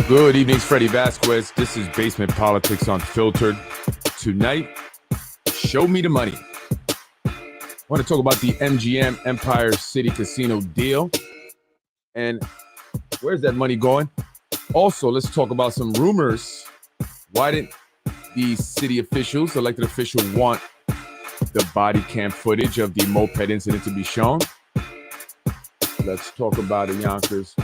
Good evening, Freddie Vasquez. This is Basement Politics Unfiltered. Tonight, show me the money. I want to talk about the MGM Empire City Casino deal and where's that money going? Also, let's talk about some rumors. Why didn't the city officials, elected officials, want the body cam footage of the Moped incident to be shown? Let's talk about it, Yonkers.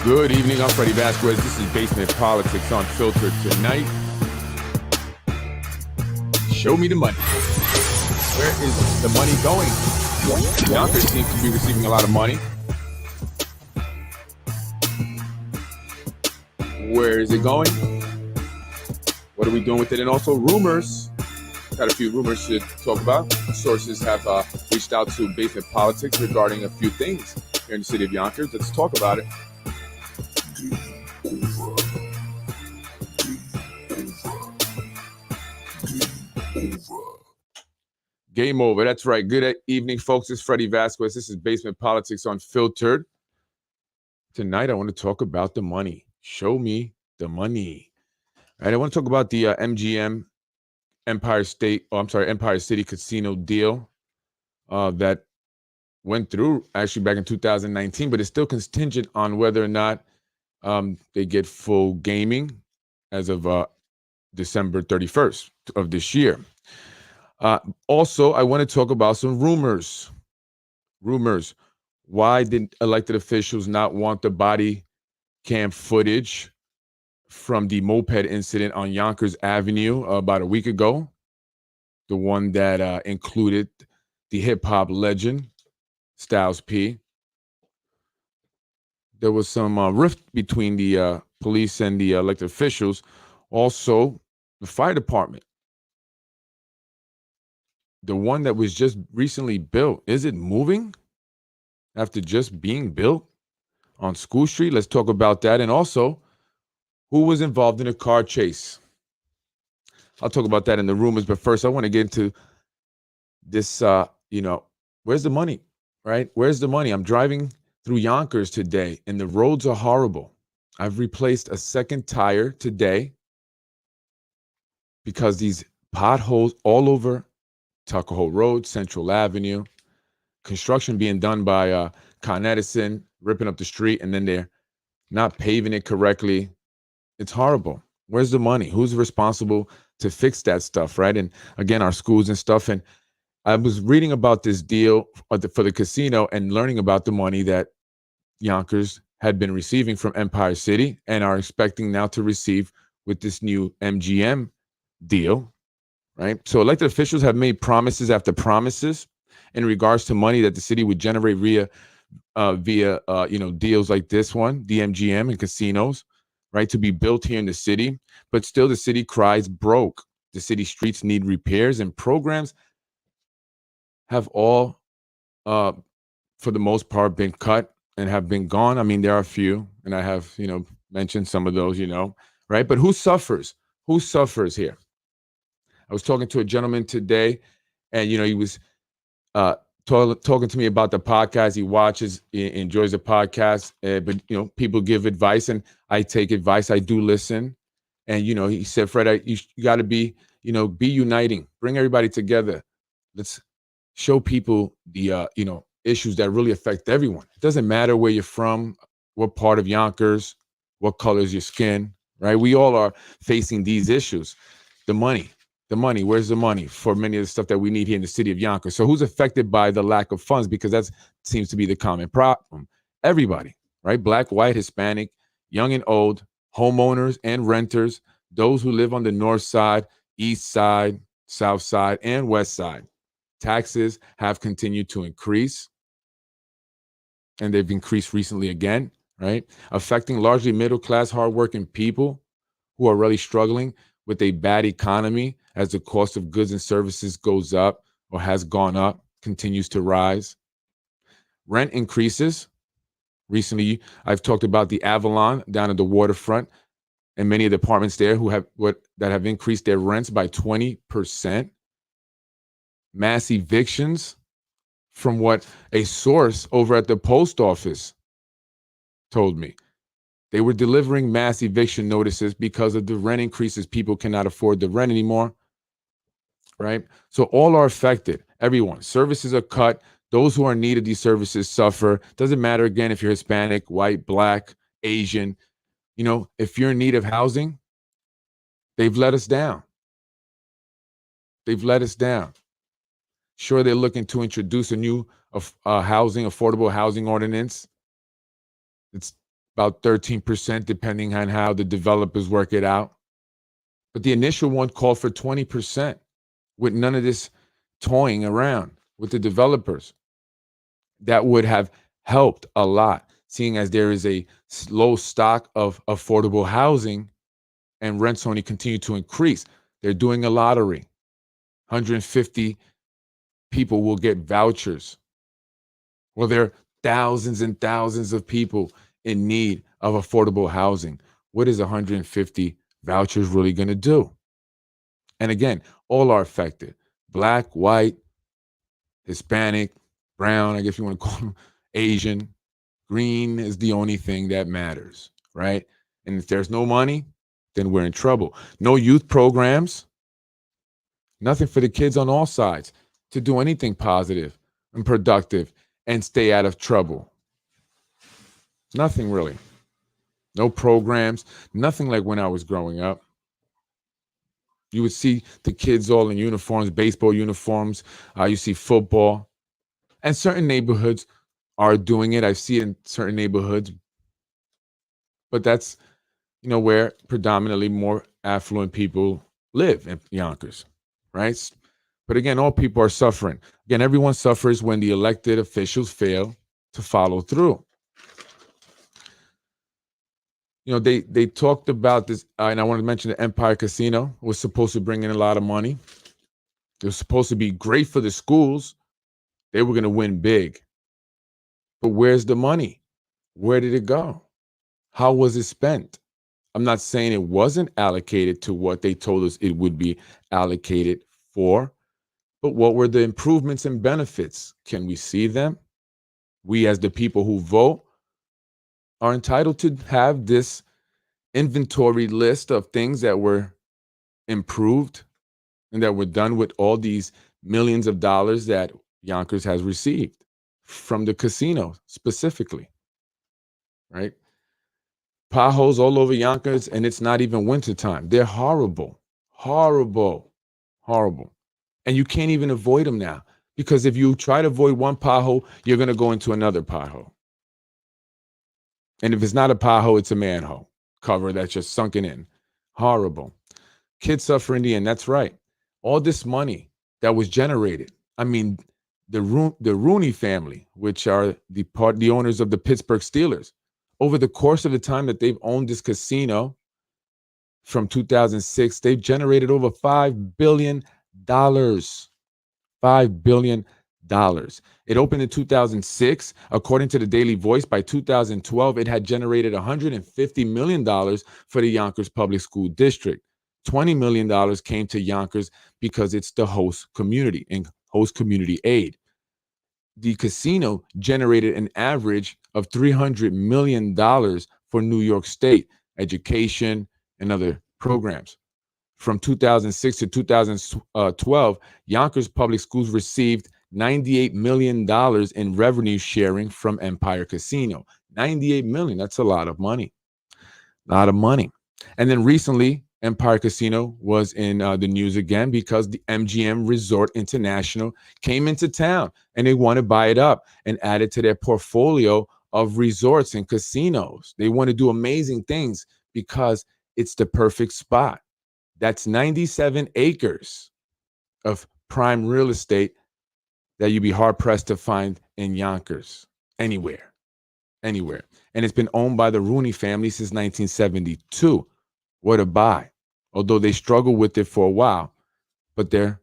Good evening, I'm Freddie Vasquez. This is Basement Politics Unfiltered. Tonight, show me the money. Where is the money going? Yonkers seems to be receiving a lot of money. Where is it going? What are we doing with it? And also rumors. Got a few rumors to talk about. Sources have reached out to Basement Politics regarding a few things here in the city of Yonkers. Let's talk about it. Game over. That's right. Good evening, folks. It's Freddie Vasquez. This is Basement Politics Unfiltered. Tonight, I want to talk about the money. Show me the money. All right, I want to talk about the MGM Empire City Casino deal that went through actually back in 2019, but it's still contingent on whether or not they get full gaming as of December 31st of this year. Also, I want to talk about some rumors. Why did elected officials not want the body cam footage from the Moped incident on Yonkers Avenue about a week ago? The one that included the hip-hop legend, Styles P. There was some rift between the police and the elected officials. Also, the fire department. The one that was just recently built, is it moving after just being built on School Street? Let's talk about that. And also, who was involved in a car chase? I'll talk about that in the rumors. But first, I want to get into this, where's the money, right? Where's the money? I'm driving through Yonkers today, and the roads are horrible. I've replaced a second tire today because these potholes all over Tuckahoe Road, Central Avenue, construction being done by Con Edison, ripping up the street, and then they're not paving it correctly. It's horrible. Where's the money? Who's responsible to fix that stuff, right? And again, our schools and stuff. And I was reading about this deal for the casino and learning about the money that Yonkers had been receiving from Empire City and are expecting now to receive with this new MGM deal. Right. So elected officials have made promises after promises in regards to money that the city would generate via deals like this one, the MGM and casinos, right, to be built here in the city. But still, the city cries broke. The city streets need repairs, and programs have all, for the most part, been cut and have been gone. I mean, there are a few, and I have, mentioned some of those, right. But who suffers? Who suffers here? I was talking to a gentleman today, and he was talking to me about the podcast. He watches, he enjoys the podcast, but people give advice, and I take advice. I do listen, and he said, "Fred, you got to be uniting, bring everybody together. Let's show people the issues that really affect everyone. It doesn't matter where you're from, what part of Yonkers, what color is your skin, right? We all are facing these issues. The money, where's the money for many of the stuff that we need here in the city of Yonkers? So who's affected by the lack of funds? Because that seems to be the common problem. Everybody, right? Black, white, Hispanic, young and old, homeowners and renters, those who live on the north side, east side, south side, and west side. Taxes have continued to increase, and they've increased recently again, right? Affecting largely middle-class, hardworking people who are really struggling with a bad economy as the cost of goods and services goes up or has gone up, continues to rise. Rent increases. Recently, I've talked about the Avalon down at the waterfront and many of the apartments there that have increased their rents by 20%. mass evictions from what a source over at the post office told me. They were delivering mass eviction notices because of the rent increases. People cannot afford the rent anymore, right? So all are affected. Everyone. Services are cut. Those who are in need of these services suffer. Doesn't matter, again, if you're Hispanic, white, black, Asian. If you're in need of housing, they've let us down. They've let us down. Sure, they're looking to introduce a new affordable housing ordinance. It's about 13%, depending on how the developers work it out. But the initial one called for 20%, with none of this toying around with the developers. That would have helped a lot, seeing as there is a low stock of affordable housing and rents only continue to increase. They're doing a lottery. 150 people will get vouchers. Well, there are thousands and thousands of people in need of affordable housing. What is 150 vouchers really going to do? And again, all are affected. Black, white, Hispanic, brown, I guess you want to call them, Asian. Green is the only thing that matters, right? And if there's no money, then we're in trouble. No youth programs. Nothing for the kids on all sides to do anything positive and productive and stay out of trouble. Nothing really. No programs. Nothing like when I was growing up. You would see the kids all in uniforms, baseball uniforms. You see football. And certain neighborhoods are doing it. I see it in certain neighborhoods. But that's, where predominantly more affluent people live in Yonkers, right? But again, all people are suffering. Again, everyone suffers when the elected officials fail to follow through. They talked about this, and I want to mention the Empire Casino was supposed to bring in a lot of money. It was supposed to be great for the schools. They were going to win big. But where's the money? Where did it go? How was it spent? I'm not saying it wasn't allocated to what they told us it would be allocated for, but what were the improvements and benefits? Can we see them? We, as the people who vote, are entitled to have this inventory list of things that were improved and that were done with all these millions of dollars that Yonkers has received from the casino specifically, right? Potholes all over Yonkers, and it's not even wintertime. They're horrible, horrible, horrible. And you can't even avoid them now, because if you try to avoid one pothole, you're going to go into another pothole. And if it's not a pothole, it's a manhole cover that's just sunken in. Horrible. Kids suffer in the end. That's right. All this money that was generated. I mean, the Rooney family, which are the owners of the Pittsburgh Steelers, over the course of the time that they've owned this casino from 2006, they've generated over $5 billion. $5 billion. It opened in 2006. According to the Daily Voice, by 2012, it had generated $150 million for the Yonkers Public School District. $20 million came to Yonkers because it's the host community and host community aid. The casino generated an average of $300 million for New York State education and other programs. From 2006 to 2012, Yonkers Public Schools received $98 million in revenue sharing from Empire Casino. $98 million, that's a lot of money. A lot of money. And then recently, Empire Casino was in the news again because the MGM Resort International came into town and they want to buy it up and add it to their portfolio of resorts and casinos. They want to do amazing things because it's the perfect spot. That's 97 acres of prime real estate that you'd be hard-pressed to find in Yonkers, anywhere. And it's been owned by the Rooney family since 1972. What a buy. Although they struggled with it for a while, but they're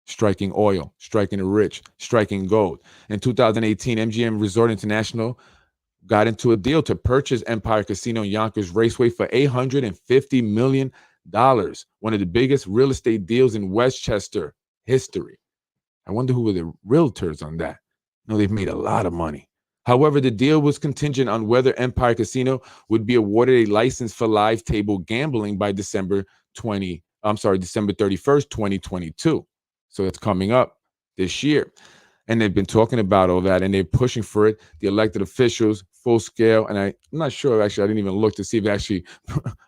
striking oil, striking the rich, striking gold. In 2018, MGM Resort International got into a deal to purchase Empire Casino and Yonkers Raceway for $850 million. One of the biggest real estate deals in Westchester history. I wonder who were the realtors on that. No, they've made a lot of money. However, the deal was contingent on whether Empire Casino would be awarded a license for live table gambling by December 31st, 2022. So it's coming up this year. And they've been talking about all that, and they're pushing for it. The elected officials, full scale, and I'm not sure, actually, I didn't even look to see if they actually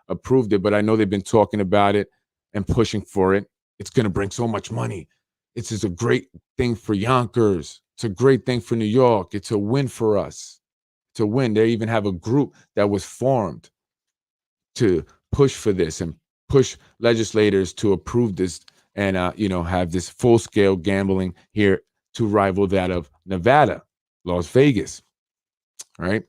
approved it, but I know they've been talking about it and pushing for it. It's going to bring so much money. It's just a great thing for Yonkers. It's a great thing for New York. It's a win for us. It's a win. They even have a group that was formed to push for this and push legislators to approve this and, have this full-scale gambling here to rival that of Nevada, Las Vegas, right?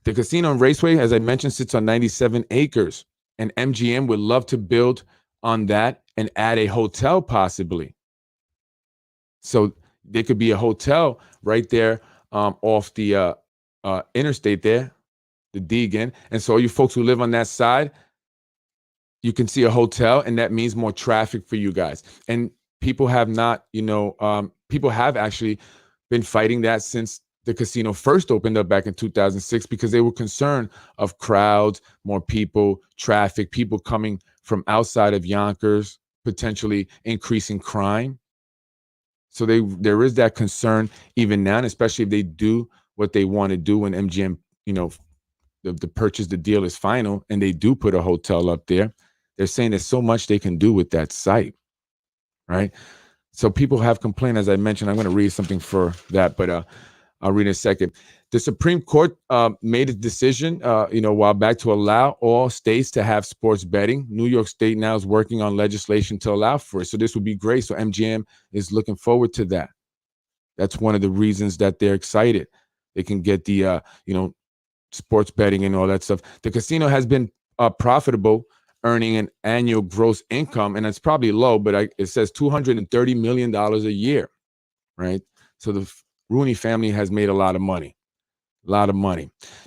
The casino and raceway, as I mentioned, sits on 97 acres, and MGM would love to build on that and add a hotel possibly. So there could be a hotel right there off the interstate there, the Deegan. And so you folks who live on that side, you can see a hotel, and that means more traffic for you guys. And people have not, people have actually been fighting that since the casino first opened up back in 2006, because they were concerned of crowds, more people, traffic, people coming from outside of Yonkers, potentially increasing crime. So there is that concern even now, and especially if they do what they want to do when MGM, the purchase, the deal is final, and they do put a hotel up there. They're saying there's so much they can do with that site, right? So people have complained, as I mentioned. I'm going to read something for that, but I'll read in a second. The Supreme Court made a decision, a while back to allow all states to have sports betting. New York State now is working on legislation to allow for it. So this would be great. So MGM is looking forward to that. That's one of the reasons that they're excited. They can get the, sports betting and all that stuff. The casino has been profitable, earning an annual gross income, and it's probably low, but it says $230 million a year, right? So the Rooney family has made a lot of money.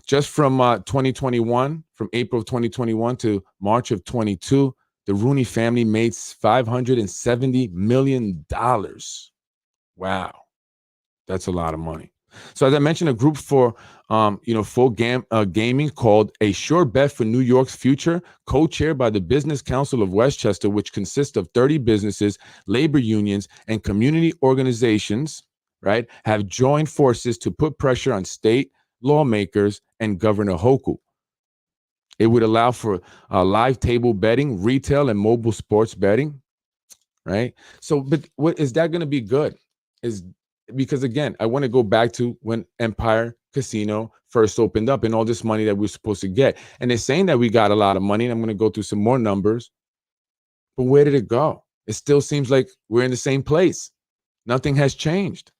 Just from 2021, from April of 2021 to March of 22, the Rooney family made $570 million. Wow. That's a lot of money. So as I mentioned, a group for, full gaming called A Sure Bet for New York's Future, co-chaired by the Business Council of Westchester, which consists of 30 businesses, labor unions, and community organizations, right, have joined forces to put pressure on state lawmakers and Governor Hochul. It would allow for live table betting, retail, and mobile sports betting, right? So, but what is that going to be good? Because again, I want to go back to when Empire Casino first opened up and all this money that we're supposed to get. And they're saying that we got a lot of money, and I'm going to go through some more numbers. But where did it go? It still seems like we're in the same place. Nothing has changed.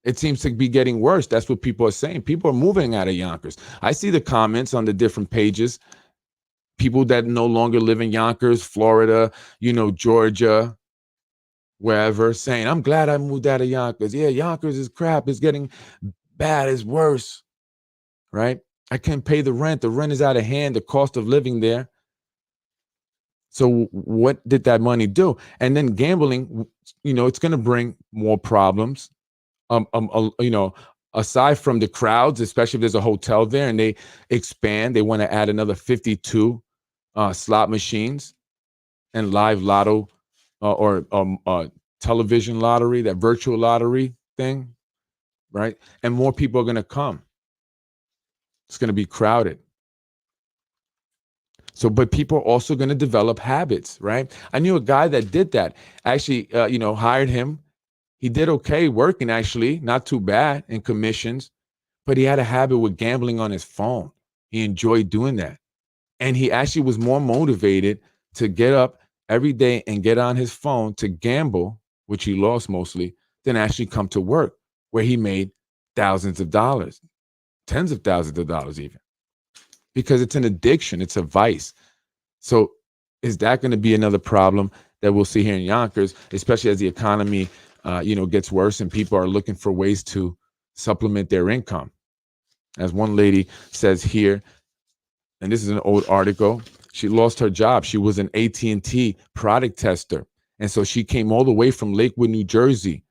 It seems to be getting worse. That's what people are saying. People are moving out of Yonkers. I see the comments on the different pages. People that no longer live in Yonkers, Florida, Georgia, wherever, saying, I'm glad I moved out of Yonkers. Yeah, Yonkers is crap. It's getting bad. It's worse, right? I can't pay the rent. The rent is out of hand. The cost of living there. So what did that money do? And then gambling, it's going to bring more problems. Aside from the crowds, especially if there's a hotel there and they expand, they want to add another 52 slot machines and live lotto or television lottery, that virtual lottery thing, right? And more people are going to come. It's going to be crowded. So, but people are also going to develop habits, right? I knew a guy that did that. Actually, hired him. He did okay working, actually, not too bad in commissions, but he had a habit with gambling on his phone. He enjoyed doing that. And he actually was more motivated to get up every day and get on his phone to gamble, which he lost mostly, than actually come to work, where he made thousands of dollars, tens of thousands of dollars even, because it's an addiction. It's a vice. So is that going to be another problem that we'll see here in Yonkers, especially as the economy gets worse and people are looking for ways to supplement their income? As one lady says here, and this is an old article, she lost her job. She was an AT&T product tester. And so she came all the way from Lakewood, New Jersey,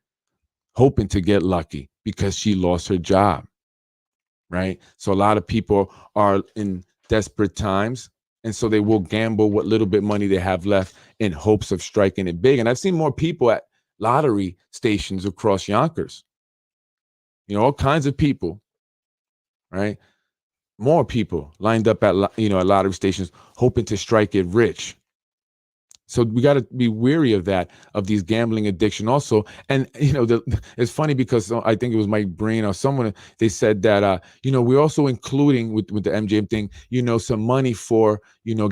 hoping to get lucky because she lost her job, right? So a lot of people are in desperate times, and so they will gamble what little bit money they have left in hopes of striking it big. And I've seen more people at lottery stations across Yonkers, all kinds of people, right? More people lined up at at lottery stations hoping to strike it rich. So we got to be weary of that, of these gambling addiction also. And, it's funny because I think it was Mike Breen or someone, they said that, we're also including with the MGM thing, some money for,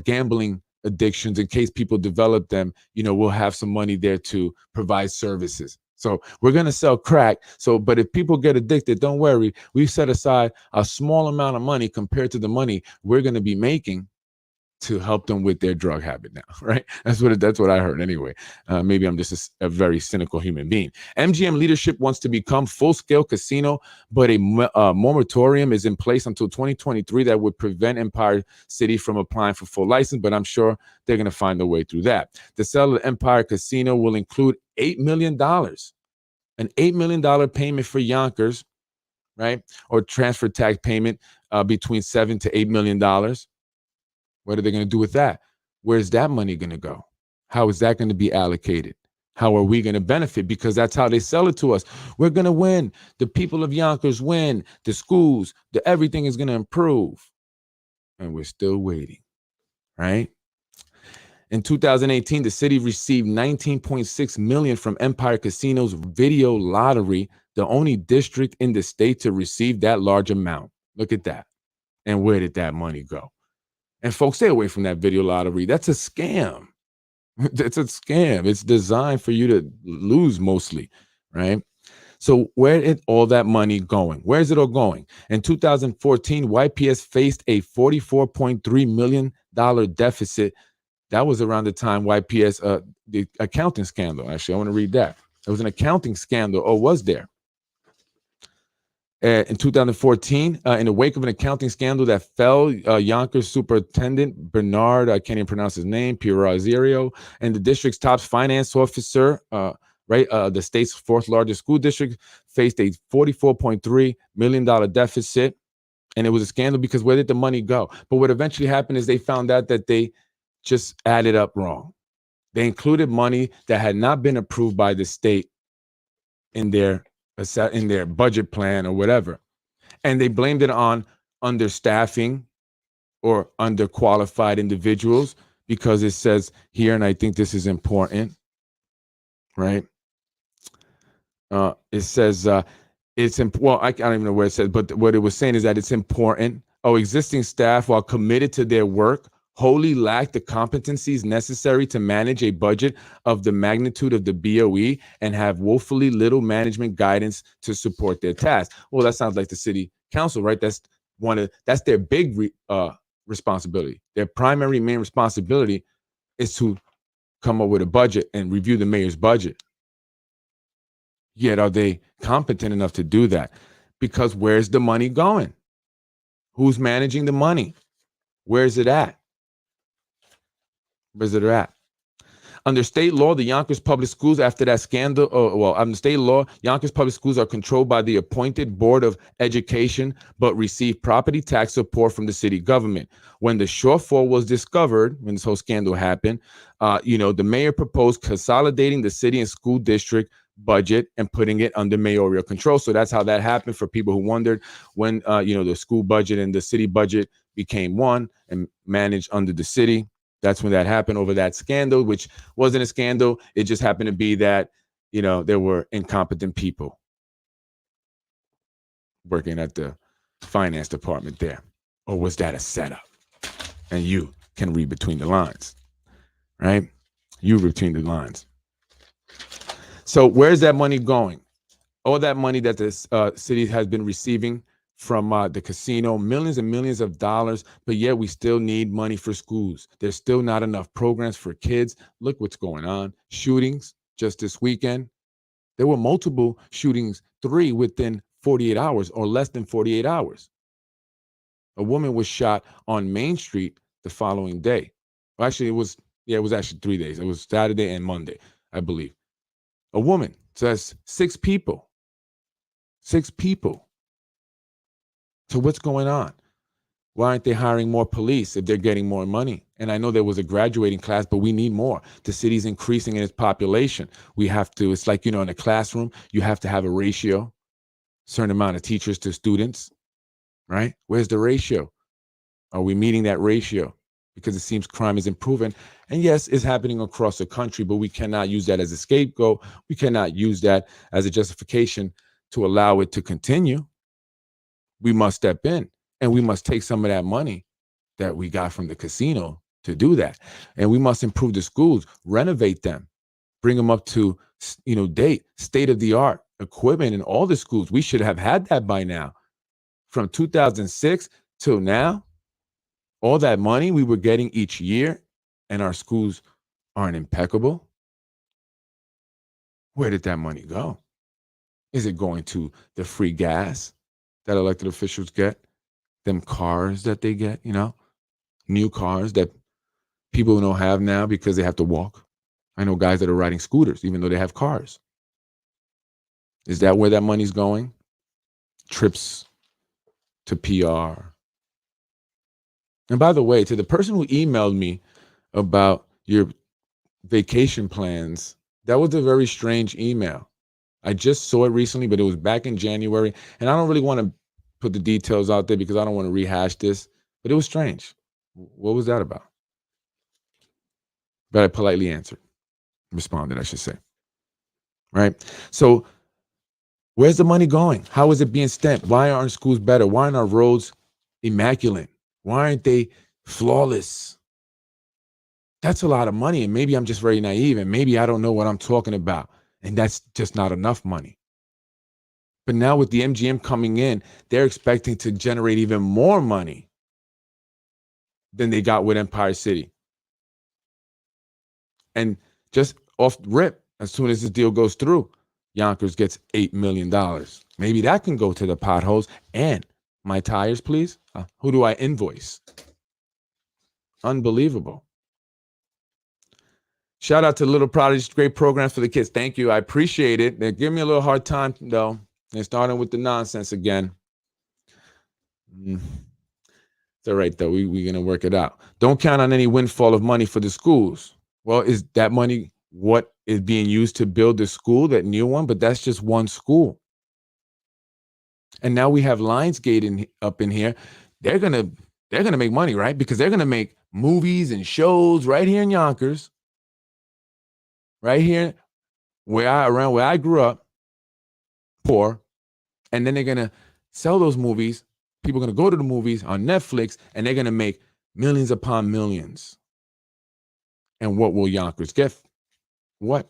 gambling addictions in case people develop them, we'll have some money there to provide services. So we're going to sell crack. So, but if people get addicted, don't worry. We set aside a small amount of money compared to the money we're going to be making to help them with their drug habit now, right? That's what I heard anyway. Maybe I'm just a very cynical human being. MGM leadership wants to become full-scale casino, but a moratorium is in place until 2023 that would prevent Empire City from applying for full license, but I'm sure they're going to find a way through that. The sale of Empire Casino will include $8 million, an $8 million payment for Yonkers, right? Or transfer tax payment between $7 to $8 million. What are they going to do with that? Where's that money going to go? How is that going to be allocated? How are we going to benefit? Because that's how they sell it to us. We're going to win. The people of Yonkers win. The schools, everything is going to improve. And we're still waiting, right? In 2018, the city received $19.6 million from Empire Casino's video lottery, the only district in the state to receive that large amount. Look at that. And where did that money go? And folks, stay away from that video lottery. That's a scam. It's a scam. It's designed for you to lose mostly, right? So where is all that money going? Where is it all going? In 2014, YPS faced a $44.3 million deficit. That was around the time YPS, the accounting scandal. Actually, I want to read that. There was an accounting scandal, or was there? In 2014, in the wake of an accounting scandal that fell, Yonkers Superintendent Bernard, I can't even pronounce his name, Pirazziero, and the district's top finance officer, the state's fourth largest school district, faced a $44.3 million deficit. And it was a scandal because where did the money go? But what eventually happened is they found out that they just added up wrong. They included money that had not been approved by the state in their budget plan or whatever. And they blamed it on understaffing or underqualified individuals because it says here, and I think this is important, right? It says it's well, I don't even know where it says, but what it was saying is that it's important. Existing staff, while committed to their work, wholly lack the competencies necessary to manage a budget of the magnitude of the BOE and have woefully little management guidance to support their tasks. Well, that sounds like the city council, right? That's their big responsibility. Their primary main responsibility is to come up with a budget and review the mayor's budget. Yet are they competent enough to do that? Because where's the money going? Who's managing the money? Where's it at? Where's it at? Under state law, the Yonkers Public Schools, after that scandal, under state law, Yonkers Public Schools are controlled by the appointed Board of Education, but receive property tax support from the city government. When the shortfall was discovered, when this whole scandal happened, the mayor proposed consolidating the city and school district budget and putting it under mayoral control. So that's how that happened, for people who wondered, when the school budget and the city budget became one and managed under the city. That's when that happened, over that scandal, which wasn't a scandal. It just happened to be that, there were incompetent people working at the finance department there. Or was that a setup? And you can read between the lines, right? You read between the lines. So where's that money going? All that money that this city has been receiving from the casino, millions and millions of dollars, but yet we still need money for schools. There's still not enough programs for kids. Look what's going on. Shootings just this weekend. There were multiple shootings, 3 within 48 hours or less than 48 hours. A woman was shot on Main Street the following day. Well, actually, it was actually 3 days. It was Saturday and Monday, I believe. A woman. So that's 6 people 6 people. So what's going on? Why aren't they hiring more police if they're getting more money? And I know there was a graduating class, but we need more. The city's increasing in its population. We have to, it's like, in a classroom, you have to have a ratio, certain amount of teachers to students, right? Where's the ratio? Are we meeting that ratio? Because it seems crime is improving. And yes, it's happening across the country, but we cannot use that as a scapegoat. We cannot use that as a justification to allow it to continue. We must step in and we must take some of that money that we got from the casino to do that. And we must improve the schools, renovate them, bring them up to, state of the art equipment in all the schools. We should have had that by now. From 2006 till now, all that money we were getting each year and our schools aren't impeccable. Where did that money go? Is it going to the free gas that elected officials get? Them cars that they get, new cars that people don't have now because they have to walk. I know guys that are riding scooters, even though they have cars. Is that where that money's going? Trips to PR. And by the way, to the person who emailed me about your vacation plans, that was a very strange email. I just saw it recently, but it was back in January. And I don't really want to put the details out there because I don't want to rehash this, but it was strange. What was that about? But I politely responded, I should say. Right? So where's the money going? How is it being spent? Why aren't schools better? Why aren't our roads immaculate? Why aren't they flawless? That's a lot of money. And maybe I'm just very naive and maybe I don't know what I'm talking about. And that's just not enough money. But now with the MGM coming in, they're expecting to generate even more money than they got with Empire City. And just off rip, as soon as this deal goes through, Yonkers gets $8 million. Maybe that can go to the potholes. And my tires, please. Who do I invoice? Unbelievable. Shout out to Little Prodigy, great programs for the kids. Thank you. I appreciate it. They're giving me a little hard time, though. They're starting with the nonsense again. It's all right, though. We're going to work it out. Don't count on any windfall of money for the schools. Well, is that money what is being used to build the school, that new one? But that's just one school. And now we have Lionsgate up in here. They're gonna make money, right? Because they're gonna make movies and shows right here in Yonkers, right here around where I grew up, poor. And then they're gonna sell those movies. People are gonna go to the movies on Netflix, and they're gonna make millions upon millions. And what will Yonkers get? What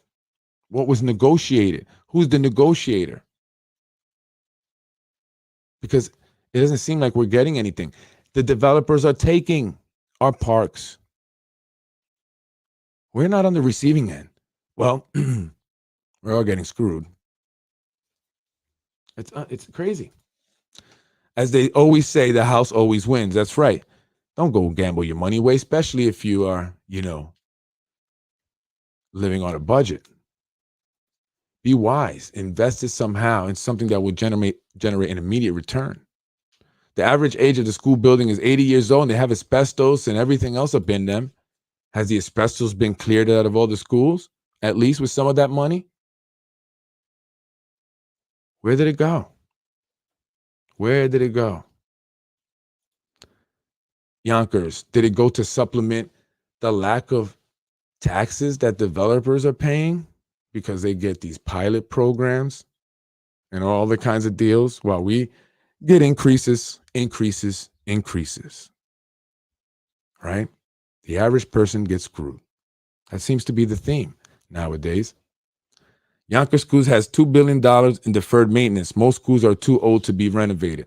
was negotiated? Who's the negotiator? Because it doesn't seem like we're getting anything. The developers are taking our parks. We're not on the receiving end. Well, we're all getting screwed. It's crazy. As they always say, the house always wins. That's right. Don't go gamble your money away, especially if you are, living on a budget. Be wise. Invest it somehow in something that will generate an immediate return. The average age of the school building is 80 years old, and they have asbestos and everything else up in them. Has the asbestos been cleared out of all the schools, at least with some of that money? Where did it go? Where did it go? Yonkers, did it go to supplement the lack of taxes that developers are paying because they get these pilot programs and all the kinds of deals while we get increases, right? The average person gets screwed. That seems to be the theme nowadays. Yonkers Schools has $2 billion in deferred maintenance. Most schools are too old to be renovated.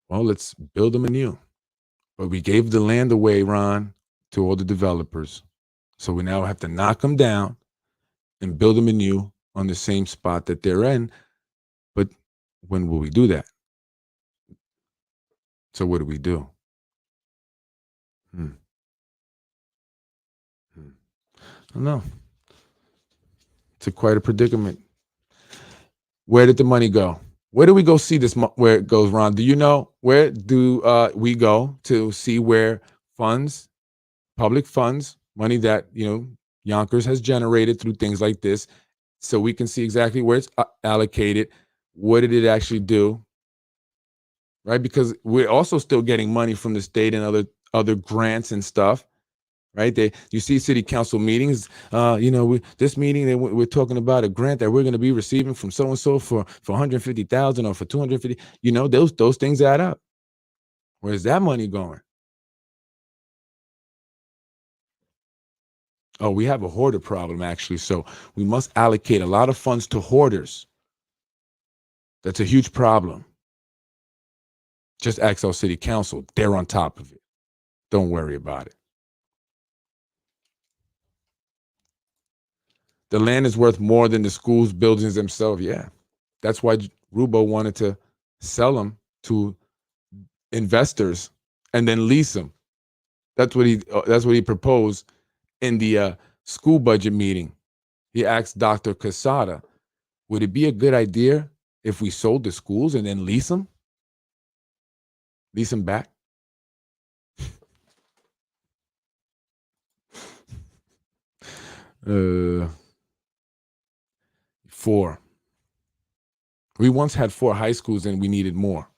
Well, let's build them anew. But we gave the land away, Ron, to all the developers. So we now have to knock them down and build them anew on the same spot that they're in. But when will we do that? So what do we do? I don't know. It's quite a predicament. Where did the money go? Where do we go see this? Where it goes, Ron? Do you know where do we go to see where funds, public funds, money that Yonkers has generated through things like this, so we can see exactly where it's allocated? What did it actually do? Right, because we're also still getting money from the state and other grants and stuff. Right, you see city council meetings. This meeting we're talking about a grant that we're going to be receiving from so and so for 150,000 or for 250. Those things add up. Where's that money going? Oh, we have a hoarder problem actually. So we must allocate a lot of funds to hoarders. That's a huge problem. Just ask our city council; they're on top of it. Don't worry about it. The land is worth more than the schools, buildings themselves. Yeah. That's why Rubo wanted to sell them to investors and then lease them. That's what he proposed in the school budget meeting. He asked Dr. Casada, would it be a good idea if we sold the schools and then lease them? Lease them back? Four. We once had 4 high schools and we needed more.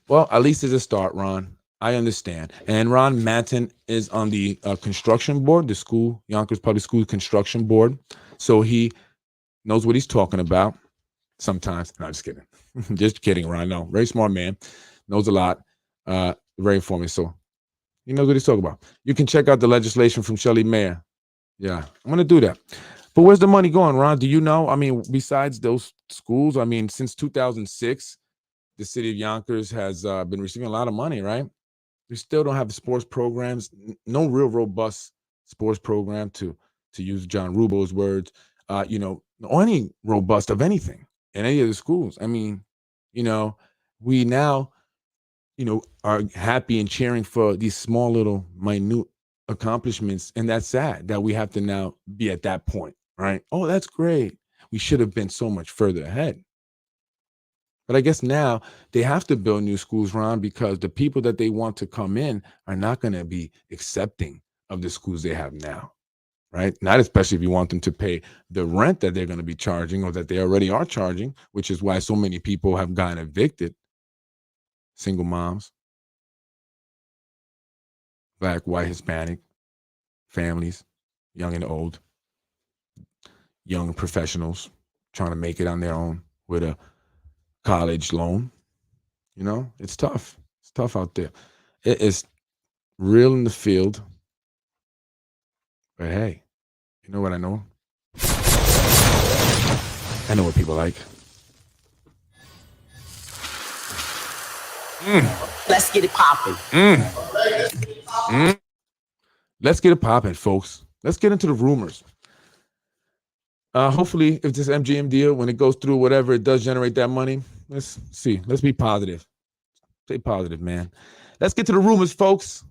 Well, at least it's a start, Ron. I understand. And Ron Manton is on the construction board, the Yonkers Public School construction board. So he knows what he's talking about sometimes. No, just kidding. Just kidding, Ron. No, very smart man. Knows a lot. Very informative. So he knows what he's talking about. You can check out the legislation from Shelley Mayer. Yeah, I'm going to do that. But where's the money going, Ron? Do you know? I mean, besides those schools, I mean, since 2006, the city of Yonkers has been receiving a lot of money, right? We still don't have the sports programs, no real robust sports program to use John Rubo's words, or any robust of anything in any of the schools. I mean, we now, are happy and cheering for these small little minute accomplishments. And that's sad that we have to now be at that point, right? Oh, that's great. We should have been so much further ahead. But I guess now they have to build new schools, Ron, because the people that they want to come in are not going to be accepting of the schools they have now, right? Not especially if you want them to pay the rent that they're going to be charging or that they already are charging, which is why so many people have gotten evicted. Single moms, Black, white, Hispanic families, young and old, young professionals trying to make it on their own with a college loan. It's tough. It's tough out there. It is real in the field. But hey, you know what I know? I know what people like. Let's get it popping. Let's get it popping, folks. Let's get into the rumors. Hopefully, if this MGM deal, when it goes through, whatever, it does generate that money. Let's see. Let's be positive. Stay positive, man. Let's get to the rumors, folks.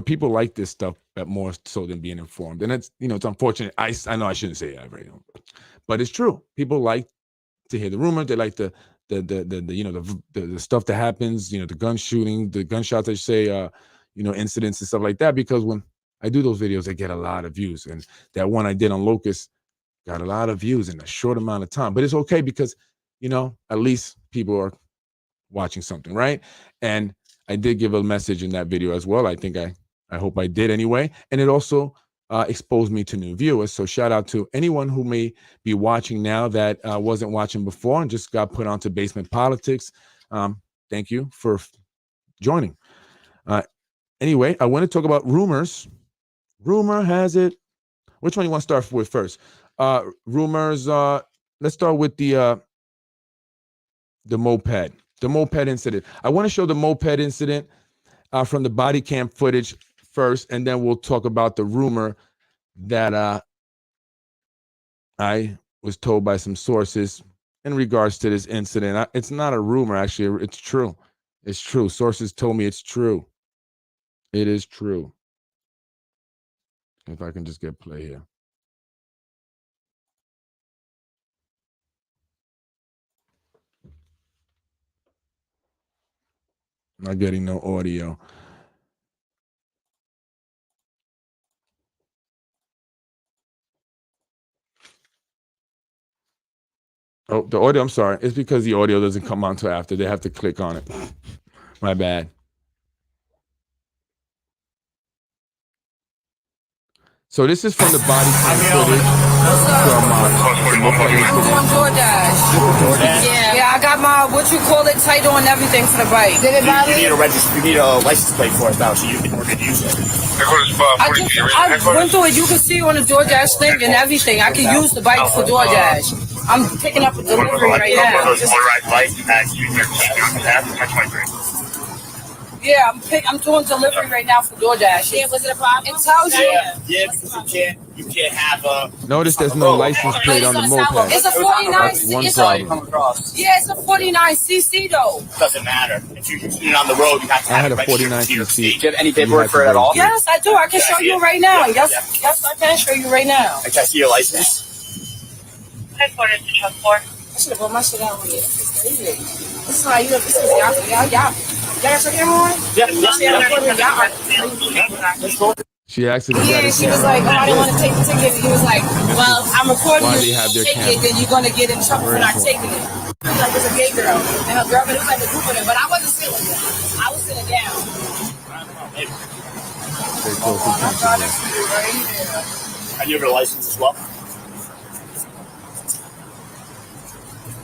People like this stuff more so than being informed. And it's, it's unfortunate. I know I shouldn't say that, right? But it's true. People like to hear the rumors. They like the stuff that happens, the gun shooting, the gunshots, I say, incidents and stuff like that. Because when I do those videos, I get a lot of views. And that one I did on Locust got a lot of views in a short amount of time. But it's okay because, at least people are watching something, right? And I did give a message in that video as well. I think I hope I did anyway. And it also exposed me to new viewers. So shout out to anyone who may be watching now that wasn't watching before and just got put onto Basement Politics. Thank you for joining. Anyway, I want to talk about rumors. Rumor has it. Which one you want to start with first? Rumors. Let's start with the moped. The moped incident. I want to show the moped incident from the body cam footage first, and then we'll talk about the rumor that I was told by some sources in regards to this incident. It's not a rumor, actually. It's true. It's true. Sources told me it's true. It is true. If I can just get play here. Not getting no audio. Oh, the audio, I'm sorry. It's because the audio doesn't come on until after. They have to click on it. My bad. So this is from the body cam footage from I'm doing DoorDash. Yeah, I got my title and everything for the bike. Did it bother you? You need a license plate for it though, so you can use it. I went through it. You can see on the DoorDash thing and everything. I can use the bike for DoorDash. I'm picking up a delivery right now. Yeah, I'm doing delivery right now for DoorDash. Yeah, was it a problem? It tells you. Yeah, because you can't have a. Notice there's no license plate on the moped. It's a 49. That's one problem. Yeah, it's a 49cc though. Doesn't matter. If you're using it on the road, you have to I have had a 49cc. Do you have any paperwork for it at all? Yes, I do. I can show you right now. Yes, I can show you right now. Can I see your license? Headquarters to truck 4. I should have put my shit out here. This is crazy. This is how you. This is y'all. Y'all got your camera on? Yeah. She asked if you Yeah, got she was like, oh, I didn't want to take the ticket. He was like, well, I'm recording Why you. they have their Take camera? it, then you're going to get in trouble for not taking it. It was like, it's a gay girl. And her girlfriend was like a group of them, but I wasn't sitting there. I was sitting down. They close the country. And you have your license as well?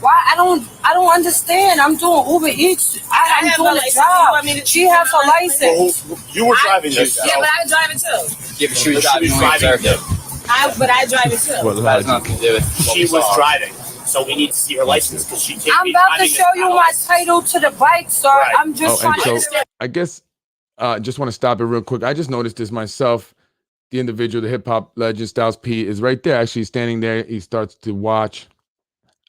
Why? I don't understand. I'm doing Uber Eats. I'm doing a job. She has her license. Well, you were driving this. Yeah, but I drive it too. Yeah, but she was driving it. But I drive it too. What logic? She was driving. So we need to see her license because she can't I'm be about to driving show you my title to the bike, sir. Right. I'm just Oh, and trying so to. I guess just want to stop it real quick. I just noticed this myself. The individual, the hip hop legend Styles P, is right there, actually standing there. He starts to watch.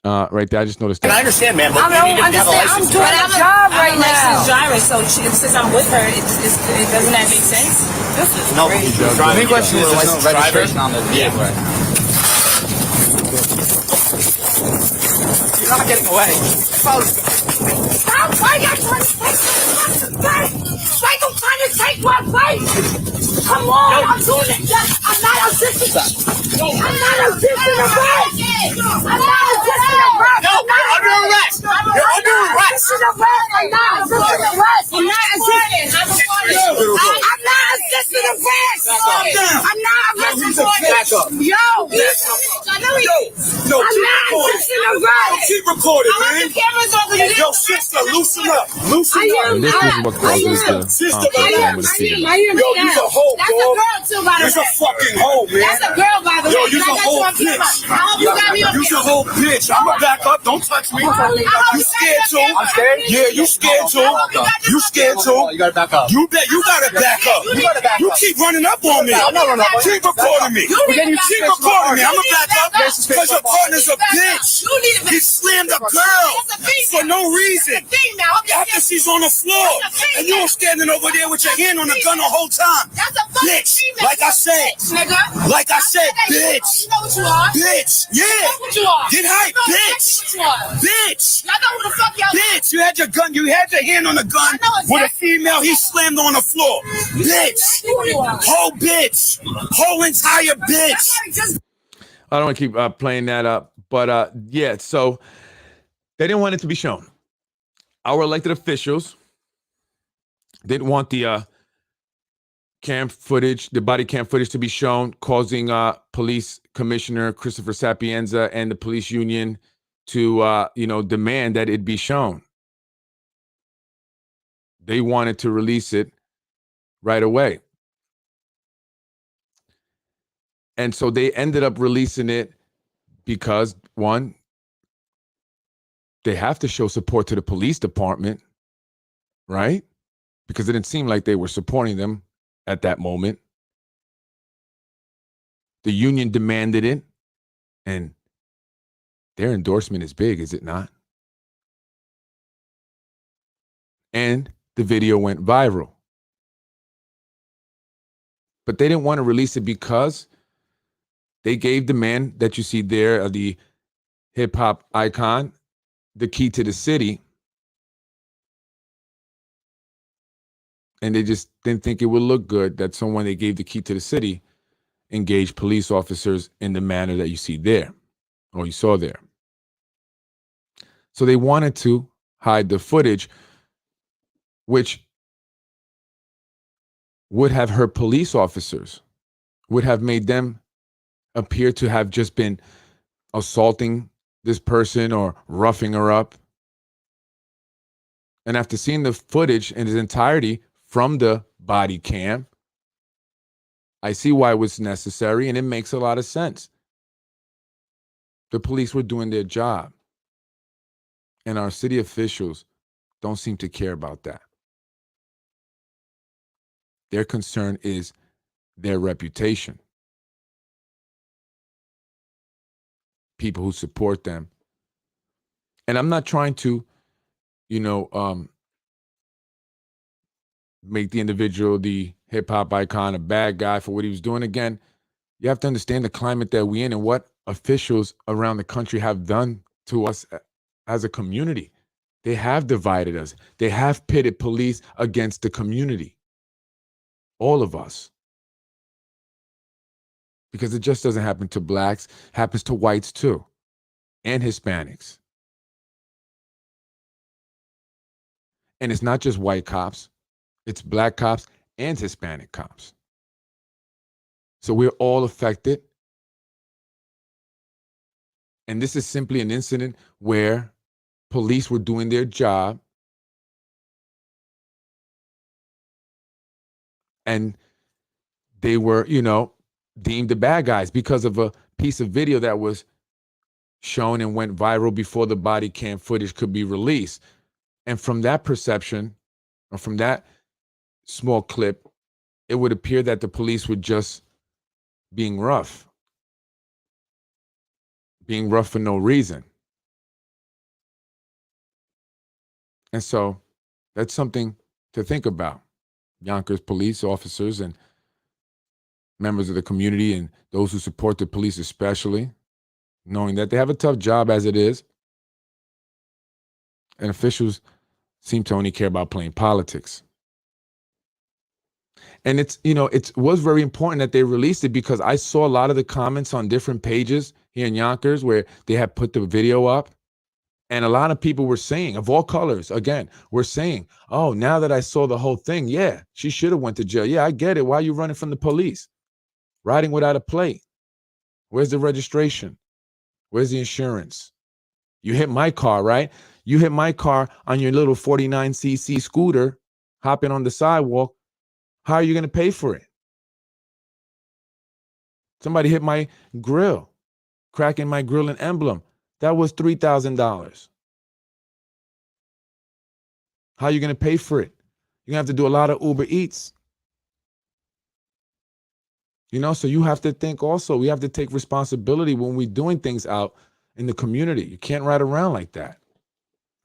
Right there, I just noticed And I that. understand, man. But I don't understand. I'm doing a job right now. Driver, so since I'm with her, it doesn't that make sense? This is No, crazy. the main question is there's no registration on the vehicle. You're not getting away. Stop! Why you trying to take my bike? Like I'm trying to take my bike. Come on, I'm doing it. I'm not assisting. I'm not assisting the bike. I'm not assisting the bike. No, you're under arrest. You're under arrest. I'm not assisting the bike. I'm not assisting. I'm not assisting the bike. I'm not assisting. Yo, I'm not assisting the bike. Keep recording, I want the cameras on the video. Yo, sister, loosen up. Loosen And this is what causes the conflict with the female. Yo, you's a hoe, That's a dog. girl too, by the You's a way. fucking hoe, man. That's a girl, by the way. Yo, you's a I got you whole on camera. bitch. I hope you got me on You's a camera. whole bitch. I'ma back up. Don't touch me. You scared too? I'm scared? Yeah, you scared too. You scared too? You gotta back up. You gotta back up. You keep running up on me. I'm not running up on you. Keep recording me. Keep recording me. I'ma back up because your partner's a bitch. You need to He slammed a girl for no reason. female. After she's on the floor, and you were standing over there with your hand on the gun the whole time. That's a fucking Bitch, female. like I said. Nigga. Like I said, bitch. You know what you are. Bitch, yeah. That's what you are. Get hype, You know bitch. exactly what you are. Bitch. Y'all know who the fuck y'all Bitch, you had your gun, you had your hand on the gun I know exactly. with a female, he slammed on the floor. Bitch. Exactly who you are. Whole bitch. Whole entire bitch. Just I don't want to keep playing that up, but yeah, so they didn't want it to be shown. Our elected officials didn't want the cam footage, the body cam footage to be shown, causing police commissioner Christopher Sapienza and the police union to demand that it be shown. They wanted to release it right away. And so they ended up releasing it because, one, they have to show support to the police department, right? Because it didn't seem like they were supporting them at that moment. The union demanded it, and their endorsement is big, is it not? And the video went viral. But they didn't want to release it because they gave the man that you see there, the hip-hop icon, the key to the city. And they just didn't think it would look good that someone they gave the key to the city engaged police officers in the manner that you see there, or you saw there. So they wanted to hide the footage, which would have hurt police officers, would have made them appear to have just been assaulting this person or roughing her up. And after seeing the footage in its entirety from the body cam, I see why it was necessary, and it makes a lot of sense. The police were doing their job, and our city officials don't seem to care about that. Their concern is their reputation. People who support them. And I'm not trying to, make the individual, the hip hop icon, a bad guy for what he was doing. Again, you have to understand the climate that we're in and what officials around the country have done to us as a community. They have divided us. They have pitted police against the community. All of us. Because it just doesn't happen to blacks, it happens to whites too, and Hispanics. And it's not just white cops, it's black cops and Hispanic cops. So we're all affected. And this is simply an incident where police were doing their job and they were, deemed the bad guys because of a piece of video that was shown and went viral before the body cam footage could be released. And from that perception, or from that small clip, it would appear that the police were just being rough for no reason. And so that's something to think about. Yonkers police officers and members of the community and those who support the police especially, knowing that they have a tough job as it is. And officials seem to only care about playing politics. And it was very important that they released it because I saw a lot of the comments on different pages here in Yonkers where they had put the video up. And a lot of people were saying, of all colors, again, were saying, oh, now that I saw the whole thing, yeah, she should have went to jail. Yeah, I get it. Why are you running from the police? Riding without a plate. Where's the registration? Where's the insurance? You hit my car, right? You hit my car on your little 49cc scooter, hopping on the sidewalk. How are you going to pay for it? Somebody hit my grill, cracking my grill and emblem. That was $3,000. How are you going to pay for it? You're going to have to do a lot of Uber Eats. So you have to think also, we have to take responsibility when we're doing things out in the community. You can't ride around like that,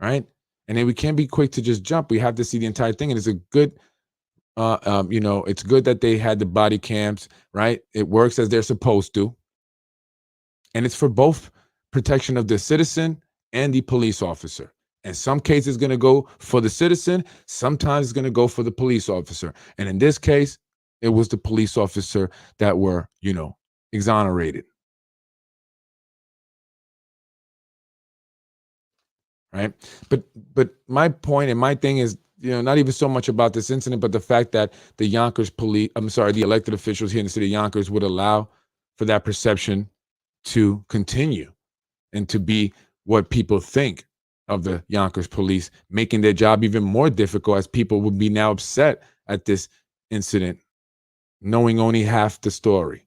right? And then we can't be quick to just jump. We have to see the entire thing. And it's a good, it's good that they had the body cams, right? It works as they're supposed to. And it's for both protection of the citizen and the police officer. In some cases, it's going to go for the citizen. Sometimes it's going to go for the police officer. And in this case, it was the police officer that were, exonerated. Right. But my point and my thing is, not even so much about this incident, but the fact that the the elected officials here in the city of Yonkers would allow for that perception to continue and to be what people think of the Yonkers police, making their job even more difficult as people would be now upset at this incident, knowing only half the story.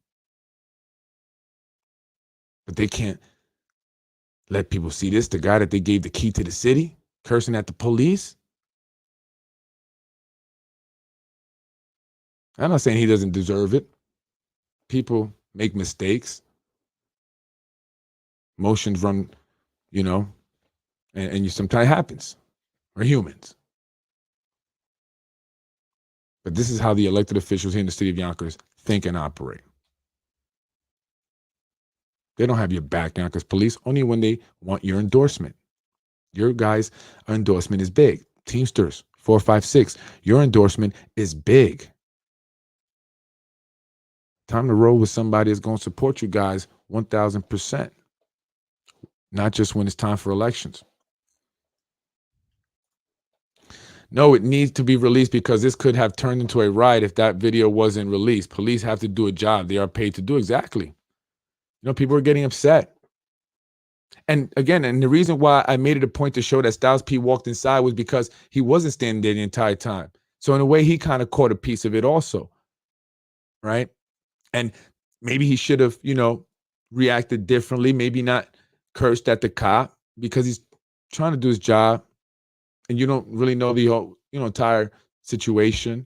But they can't let people see this, the guy that they gave the key to the city, cursing at the police. I'm not saying he doesn't deserve it. People make mistakes. Emotions run, and sometimes happens. We're humans. But this is how the elected officials here in the city of Yonkers think and operate. They don't have your back, Yonkers police, only when they want your endorsement. Your guys' endorsement is big. Teamsters, 456. Your endorsement is big. Time to roll with somebody that's going to support you guys 1,000%. Not just when it's time for elections. No, it needs to be released because this could have turned into a riot if that video wasn't released. Police have to do a job. They are paid to do exactly. People are getting upset. And again, and the reason why I made it a point to show that Styles P walked inside was because he wasn't standing there the entire time. So in a way, he kind of caught a piece of it also, right? And maybe he should have, reacted differently. Maybe not cursed at the cop because he's trying to do his job. And you don't really know the whole, entire situation,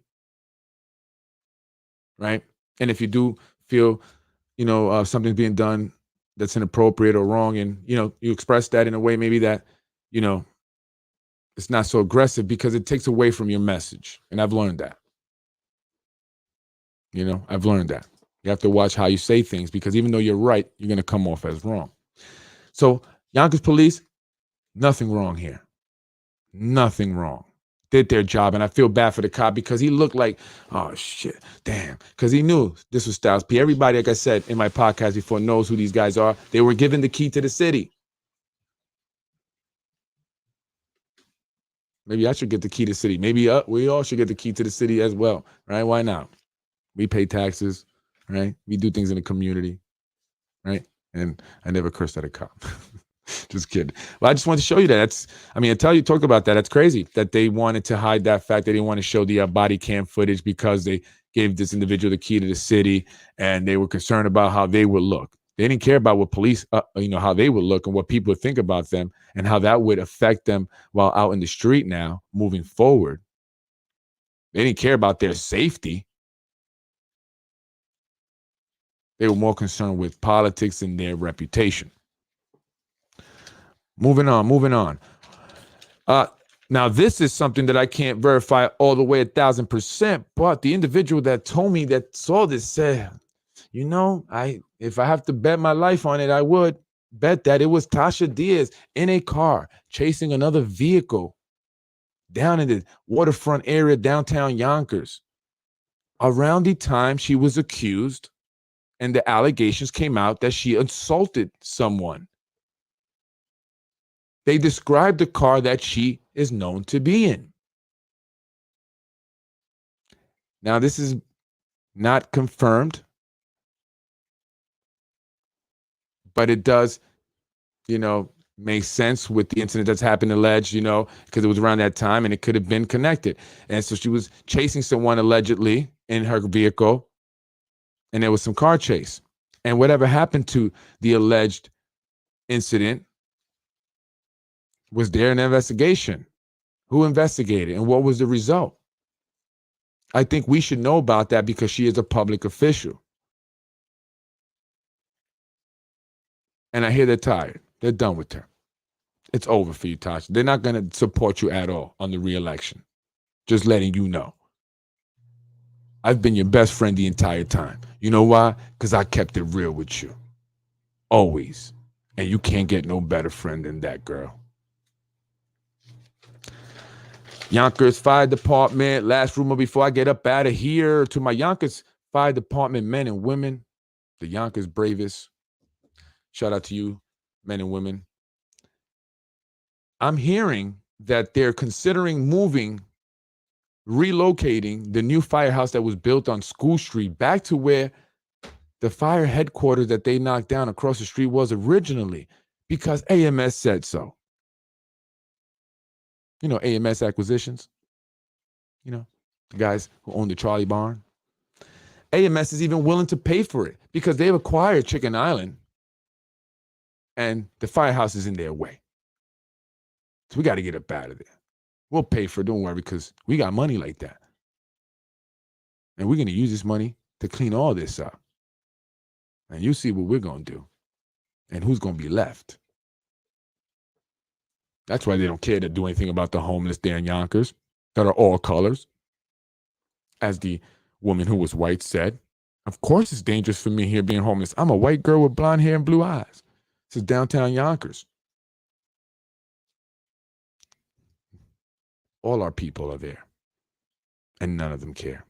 right? And if you do feel, something's being done that's inappropriate or wrong, and you express that in a way maybe that, it's not so aggressive because it takes away from your message. And I've learned that. I've learned that. You have to watch how you say things because even though you're right, you're going to come off as wrong. So Yonkers police, nothing wrong here. Nothing wrong. Did their job. And I feel bad for the cop because he looked like, oh, shit, damn. Because he knew this was Styles P. Everybody, like I said in my podcast before, knows who these guys are. They were given the key to the city. Maybe I should get the key to the city. Maybe we all should get the key to the city as well, right? Why not? We pay taxes, right? We do things in the community, right? And I never cursed at a cop. Just kidding. Well, I just wanted to show you that. Talk about that. That's crazy that they wanted to hide that fact. They didn't want to show the body cam footage because they gave this individual the key to the city and they were concerned about how they would look. They didn't care about what police, how they would look and what people would think about them and how that would affect them while out in the street now, moving forward. They didn't care about their safety. They were more concerned with politics and their reputation. Moving on. Now, this is something that I can't verify all the way 1,000%, but the individual that told me that saw this said, if I have to bet my life on it, I would bet that it was Tasha Diaz in a car chasing another vehicle down in the waterfront area, downtown Yonkers, around the time she was accused and the allegations came out that she assaulted someone. They described the car that she is known to be in. Now, this is not confirmed, but it does, make sense with the incident that's happened alleged, because it was around that time and it could have been connected. And so she was chasing someone allegedly in her vehicle and there was some car chase. And whatever happened to the alleged incident, was there an investigation? Who investigated and what was the result? I think we should know about that because she is a public official. And I hear they're tired. They're done with her. It's over for you, Tasha. They're not going to support you at all on the re-election. Just letting you know. I've been your best friend the entire time. You know why? Because I kept it real with you. Always. And you can't get no better friend than that, girl. Yonkers Fire Department. Last rumor before I get up out of here. To my Yonkers Fire Department men and women. The Yonkers bravest. Shout out to you, men and women. I'm hearing that they're considering relocating the new firehouse that was built on School Street back to where the fire headquarters that they knocked down across the street was originally, because AMS said so. AMS acquisitions, the guys who own the Charlie Barn. AMS is even willing to pay for it because they've acquired Chicken Island and the firehouse is in their way. So we got to get up out of there. We'll pay for it, don't worry, because we got money like that. And we're going to use this money to clean all this up. And you see what we're going to do and who's going to be left. That's why they don't care to do anything about the homeless there in Yonkers that are all colors. As the woman who was white said, of course it's dangerous for me here being homeless. I'm a white girl with blonde hair and blue eyes. This is downtown Yonkers. All our people are there. And none of them care.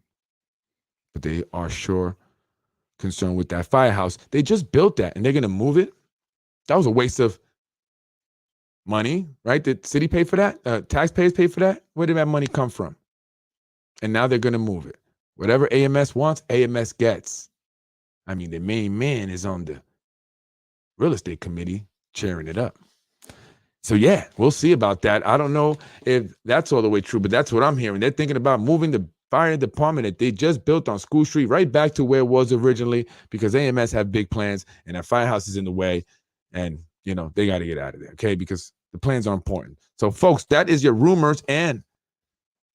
But they are sure concerned with that firehouse. They just built that and they're going to move it. That was a waste of money, right? Did the city pay for that? Taxpayers pay for that? Where did that money come from? And now they're going to move it. Whatever AMS wants, AMS gets. I mean, the main man is on the real estate committee cheering it up. So, yeah, we'll see about that. I don't know if that's all the way true, but that's what I'm hearing. They're thinking about moving the fire department that they just built on School Street right back to where it was originally because AMS have big plans and that firehouse is in the way. And, you know, they got to get out of there, okay, because the plans are important. So, folks, that is your rumors. And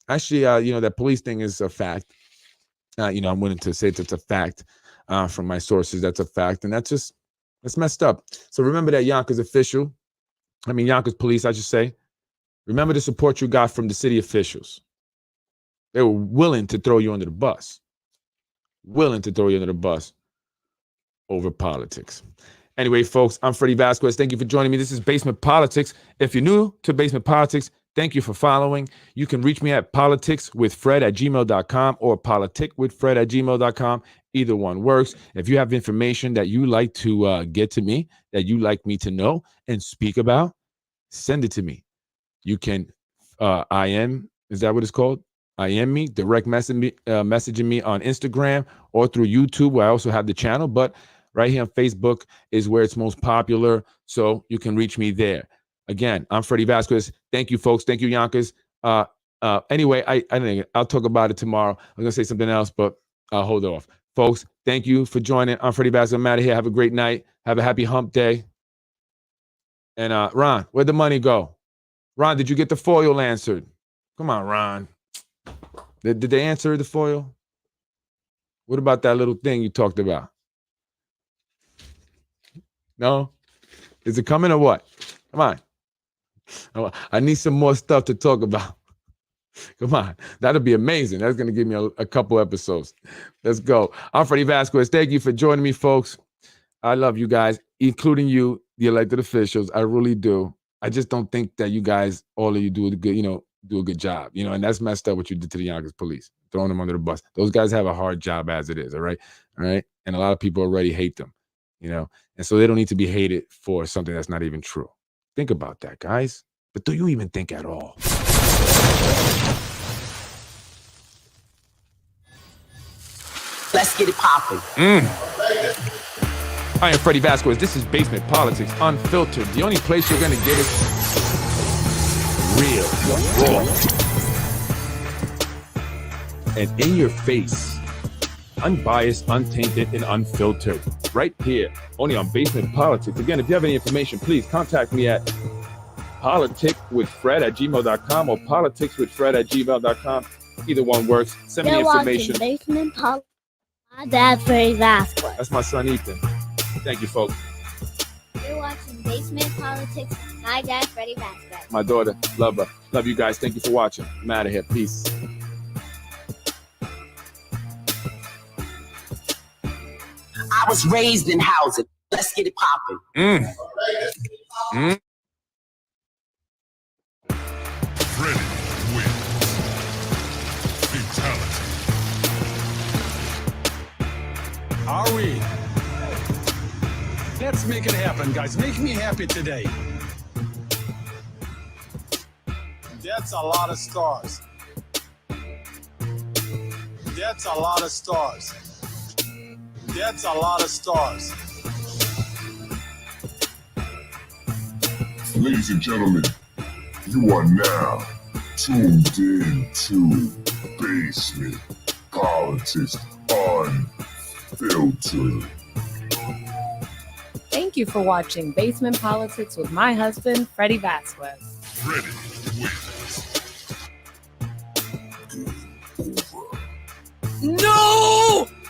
actually, you know, that police thing is a fact. You know, I'm willing to say it's a fact from my sources. That's a fact. And that's messed up. So remember that Yonkers Yonkers police, I should say. Remember the support you got from the city officials. They were willing to throw you under the bus. Willing to throw you under the bus over politics. Anyway, folks, I'm Freddie Vasquez. Thank you for joining me. This is Basement Politics. If you're new to Basement Politics, thank you for following. You can reach me at politicswithfred@gmail.com or politicwithfred@gmail.com. Either one works. If you have information that you like to get to me, that you like me to know and speak about, send it to me. You can IM, is that what it's called? IM me, direct messaging me on Instagram or through YouTube, where I also have the channel. But right here on Facebook is where it's most popular, so you can reach me there. Again, I'm Freddie Vasquez. Thank you, folks. Thank you, Yonkers. Anyway, I think I'll talk about it tomorrow. I'm going to say something else, but I'll hold off. Folks, thank you for joining. I'm Freddie Vasquez. I'm out of here. Have a great night. Have a happy hump day. And Ron, where'd the money go? Ron, did you get the foil answered? Come on, Ron. Did they answer the foil? What about that little thing you talked about? No? Is it coming or what? Come on. I need some more stuff to talk about. Come on. That'll be amazing. That's going to give me a couple episodes. Let's go. I'm Freddie Vasquez. Thank you for joining me, folks. I love you guys, including you, the elected officials. I really do. I just don't think that you guys, all of you do a good job, and that's messed up what you did to the Yonkers police, throwing them under the bus. Those guys have a hard job as it is. All right. And a lot of people already hate them, and so they don't need to be hated for something that's not even true. Think about that, guys. But do you even think at all? Let's get it popping. I am Freddie Vasquez. This is Basement Politics Unfiltered. The only place you're going to get it real, raw, and in your face. Unbiased, untainted, and unfiltered. Right here, only on Basement Politics. Again, if you have any information, please contact me at politicwithfred@gmail.com or politicswithfred@gmail.com. Either one works. Send me information. Basement Politics. My dad, Freddie Vasquez. That's my son, Ethan. Thank you, folks. You're watching Basement Politics. My dad, Freddie Vasquez. My daughter, love her. Love you guys. Thank you for watching. I'm out of here. Peace. I was raised in housing. Let's get it popping. Freddie wins. Fatality. Are we? Let's make it happen, guys. Make me happy today. That's a lot of stars. That's a lot of stars. That's a lot of stars. Ladies and gentlemen, you are now tuned in to Basement Politics Unfiltered. Thank you for watching Basement Politics with my husband, Freddie Vasquez. Freddie wins.